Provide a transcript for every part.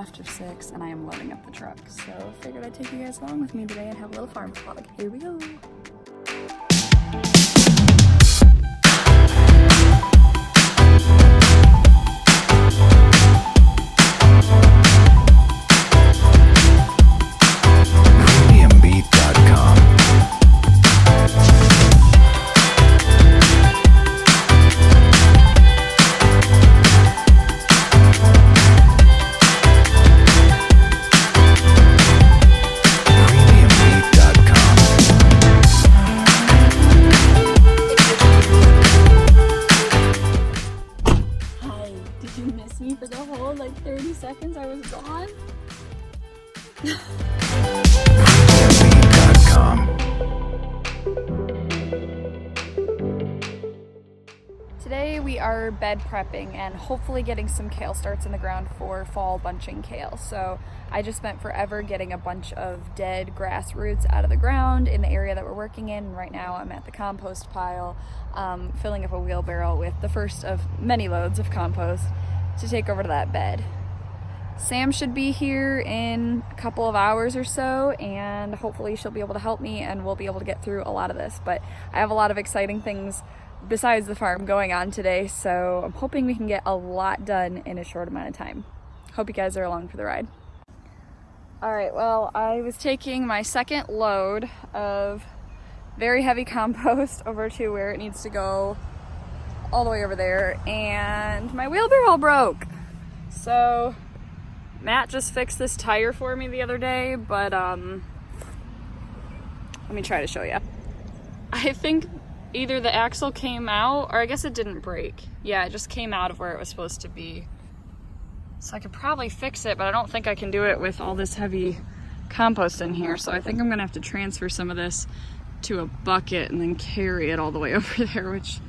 after 6 and I am loading up the truck. So figured I'd take you guys along with me today and have a little farm vlog. Here we go. For the whole 30 seconds I was gone. Today we are bed prepping and hopefully getting some kale starts in the ground for fall bunching kale. So I just spent forever getting a bunch of dead grass roots out of the ground in the area that we're working in. And right now I'm at the compost pile, filling up a wheelbarrow with the first of many loads of compost to take over to that bed. Sam should be here in a couple of hours or so, and hopefully she'll be able to help me and we'll be able to get through a lot of this. But I have a lot of exciting things besides the farm going on today, so I'm hoping we can get a lot done in a short amount of time. Hope you guys are along for the ride. All right, well, I was taking my second load of very heavy compost over to where it needs to go, all the way over there, and my wheelbarrow broke. So Matt just fixed this tire for me the other day, but let me try to show you. I think either the axle came out, or I guess it didn't break. Yeah, it just came out of where it was supposed to be. So I could probably fix it, but I don't think I can do it with all this heavy compost in here. So I think I'm gonna have to transfer some of this to a bucket and then carry it all the way over there, which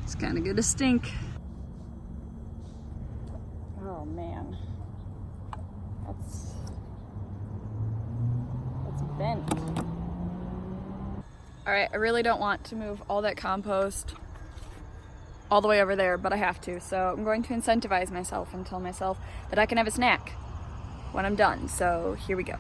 it's kind of gonna stink. Oh man, that's bent. All right, I really don't want to move all that compost all the way over there, but I have to. So I'm going to incentivize myself and tell myself that I can have a snack when I'm done. So here we go.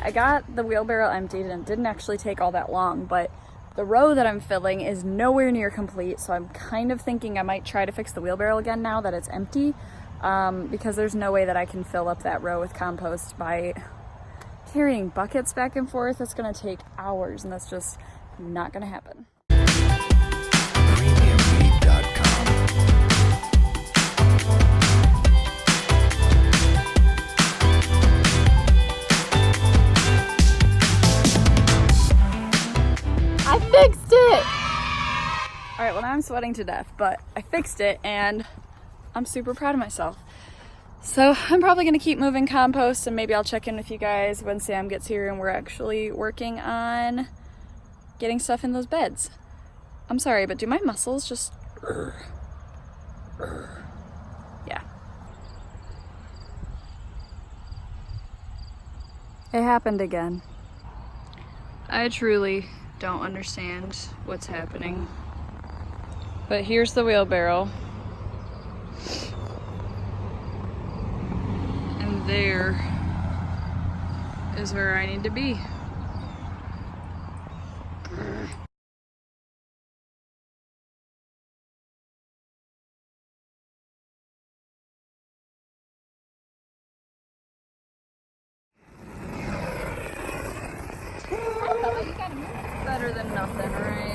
I got the wheelbarrow emptied and it didn't actually take all that long, but the row that I'm filling is nowhere near complete, so I'm kind of thinking I might try to fix the wheelbarrow again now that it's empty, because there's no way that I can fill up that row with compost by carrying buckets back and forth. It's gonna take hours and that's just not gonna happen. I fixed it! All right, well now I'm sweating to death, but I fixed it and I'm super proud of myself. So I'm probably gonna keep moving compost and maybe I'll check in with you guys when Sam gets here and we're actually working on getting stuff in those beds. I'm sorry, but do my muscles just... Yeah. It happened again. I truly don't understand what's happening. But here's the wheelbarrow. And there is where I need to be. Better than nothing, right?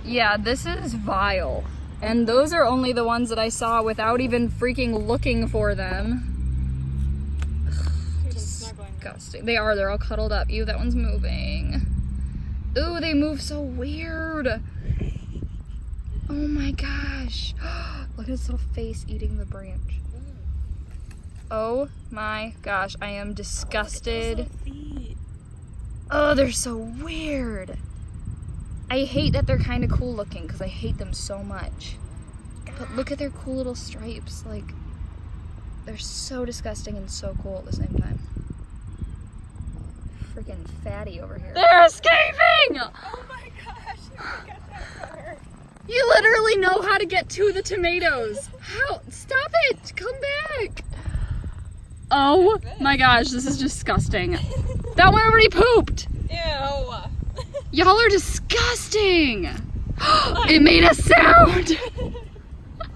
Yeah, this is vile. And those are only the ones that I saw without even freaking looking for them. Disgusting. They are, they're all cuddled up. Ew, that one's moving. Ooh, they move so weird. Oh my gosh. Look at its little face eating the branch. Oh my gosh, I am disgusted. Oh, they're so weird. I hate that they're kind of cool looking because I hate them so much. But look at their cool little stripes. Like, they're so disgusting and so cool at the same time. Freaking fatty over here. They're escaping! Oh my gosh, you got that far. You literally know how to get to the tomatoes. How? Stop it! Come back! Oh my gosh, this is disgusting. That one already pooped! Ew. Y'all are disgusting! It made a sound!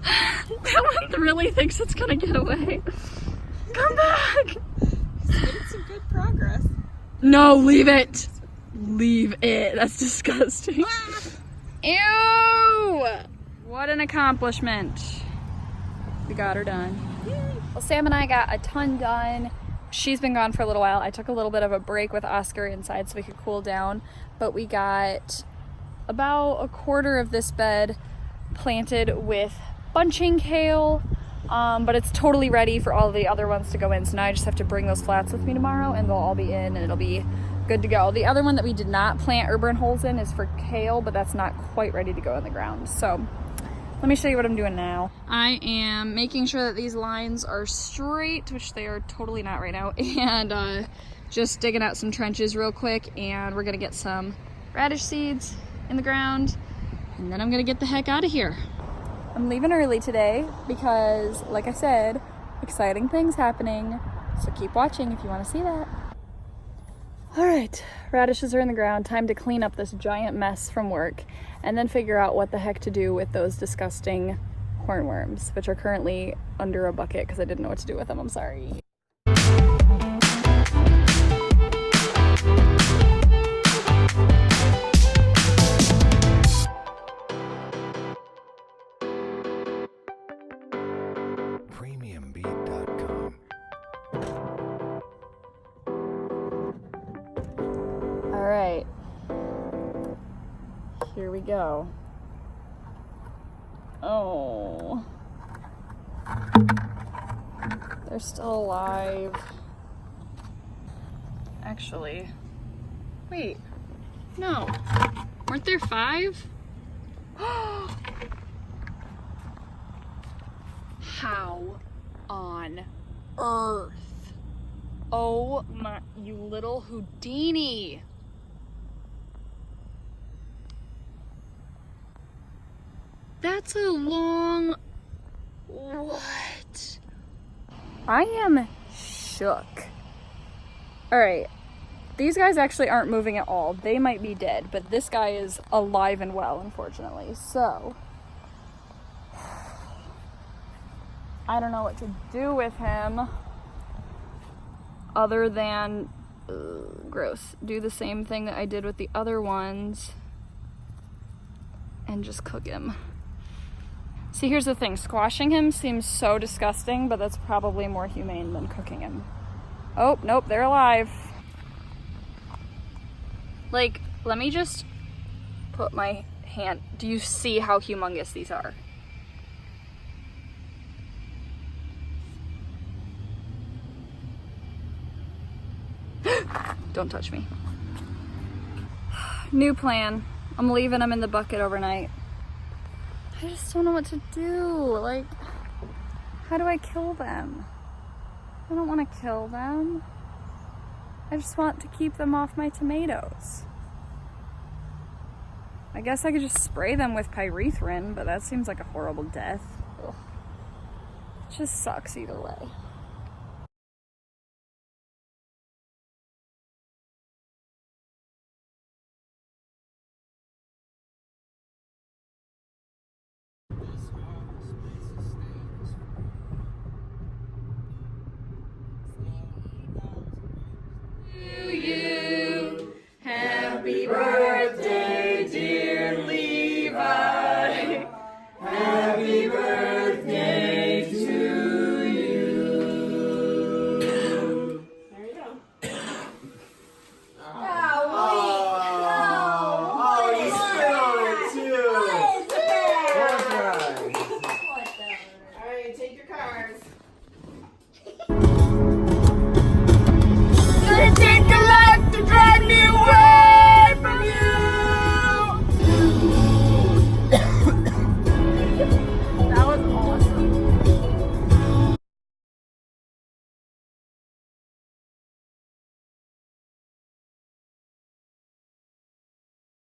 That one really thinks it's gonna get away. Come back! It's made some good progress. No, leave it! Leave it. That's disgusting. Ew! What an accomplishment. We got her done. Well, Sam and I got a ton done. She's been gone for a little while. I took a little bit of a break with Oscar inside so we could cool down, but we got about a quarter of this bed planted with bunching kale, but it's totally ready for all the other ones to go in. So now I just have to bring those flats with me tomorrow and they'll all be in and it'll be good to go. The other one that we did not plant or burn holes in is for kale, but that's not quite ready to go in the ground. So let me show you what I'm doing now. I am making sure that these lines are straight, which they are totally not right now, and just digging out some trenches real quick, and we're gonna get some radish seeds in the ground, and then I'm gonna get the heck out of here. I'm leaving early today because, like I said, exciting things happening, so keep watching if you want to see that. All right, radishes are in the ground. Time to clean up this giant mess from work and then figure out what the heck to do with those disgusting hornworms, which are currently under a bucket because I didn't know what to do with them. I'm sorry. Premiumbeat.com. All right, here we go. Oh, they're still alive. Actually, wait, no, weren't there 5? How on earth? Oh my, you little Houdini. That's a long... What? I am shook. Alright. These guys actually aren't moving at all. They might be dead, but this guy is alive and well, unfortunately. So, I don't know what to do with him other than, gross, do the same thing that I did with the other ones and just cook him. See, here's the thing. Squashing him seems so disgusting, but that's probably more humane than cooking him. Oh, nope, they're alive. Like, let me just put my hand. Do you see how humongous these are? Don't touch me. New plan. I'm leaving them in the bucket overnight. I just don't know what to do. Like, how do I kill them? I don't want to kill them. I just want to keep them off my tomatoes. I guess I could just spray them with pyrethrin, but that seems like a horrible death. Ugh. It just sucks either way. Happy birthday.